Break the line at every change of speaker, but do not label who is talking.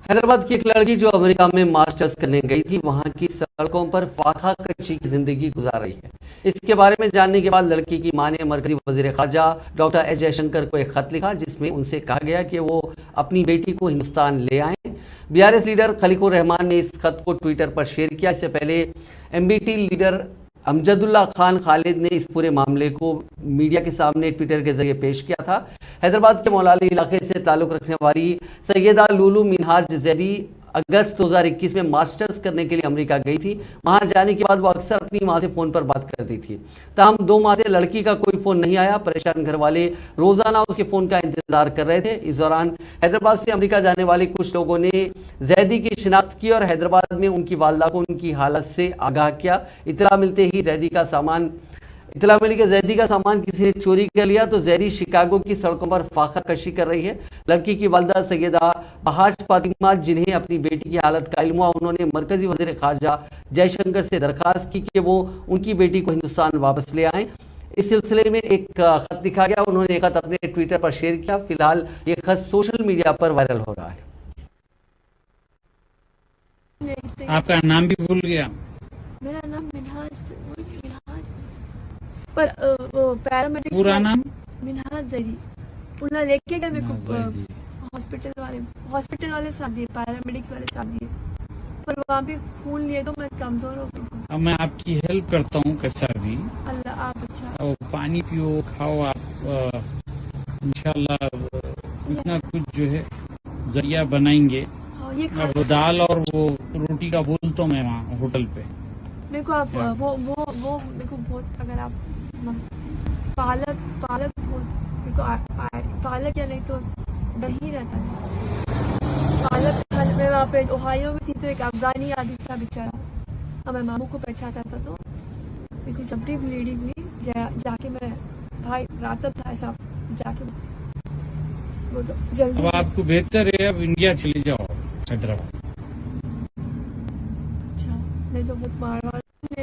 हैदराबाद की एक लड़की जो अमेरिका में मास्टर्स करने गई थी, वहां की सड़कों पर फाका कशी की जिंदगी गुजार रही है। इसके बारे में जानने के बाद लड़की की मां ने मरकजी वजीर खारजा डॉक्टर एस जयशंकर को एक खत लिखा, जिसमें उनसे कहा गया कि वो अपनी बेटी को हिंदुस्तान ले आए। बीआरएस लीडर खलीकुर रहमान ने इस खत को ट्विटर पर शेयर किया। इससे पहले एमबीटी लीडर अमजदुल्ला खान खालिद ने इस पूरे मामले को मीडिया के सामने ट्विटर के जरिए पेश किया था। हैदराबाद के मौलाली इलाके से ताल्लुक रखने वाली सैयदा लुलू मिनहाज जैदी अगस्त 2021 में मास्टर्स करने के लिए अमेरिका गई थी। वहां जाने के बाद वो अक्सर अपनी मां से फोन पर बात करती थी। ताहम 2 माह से लड़की का कोई फोन नहीं आया। परेशान घर वाले रोजाना उसके फोन का इंतजार कर रहे थे। इस दौरान हैदराबाद से अमेरिका जाने वाले कुछ लोगों ने जैदी की शिनाख्त की और हैदराबाद में उनकी वालदा को उनकी हालत से आगाह किया। इतला मिली कि जैदी का सामान किसी ने चोरी कर लिया, तो जैदी शिकागो की सड़कों पर फाका कशी कर रही है। लड़की की वालदा सैयदा बहाज फातिमा, जिन्हें अपनी बेटी की हालत का इल्म हुआ, उन्होंने मरकजी वजीर खारजा जयशंकर से दरखास्त की कि वो उनकी बेटी को हिंदुस्तान वापस ले आएं। इस सिलसिले में एक खत लिखा गया। उन्होंने एक खत अपने ट्विटर पर शेयर किया। फिलहाल ये खत सोशल मीडिया पर वायरल हो रहा है।
आपका नाम भी भूल गया।
मेरा नाम मिनहाज पर वो पैरामेडिक्स
पूरा नाम
मिनहाज जैदी। उन्हें लेके गए मेरे को हॉस्पिटल वाले साथ दिए, पैरामेडिक्स वाले साथ दिए, पर वहाँ भी खून लिए तो मैं कमजोर हो गई।
अब मैं आपकी हेल्प करता हूँ कैसा भी।
अल्लाह आप अच्छा।
और पानी पियो, खाओ आप, इंशाल्लाह इतना कुछ जो है जरिया बनाएंगे।
ये
अब दाल और वो रोटी का बोल तो मैं वहाँ होटल पे
मेरे को आप वो मेरे को बहुत, अगर आप पालक मेरे को पालक या नहीं तो दही रहता है पालक। मैं वहाँ पे ओहायो में थी तो एक अफगानी आदमी था बेचारा, अब मैं मामू को पहचानता था, तो मेरे को जब भी ब्लीडिंग हुई जाके मैं भाई रातब था ऐसा जाके वो तो जल्दी।
अब आपको बेहतर है अब इंडिया चले जाओ, हैदराबाद।
अच्छा नहीं तो बहुत मार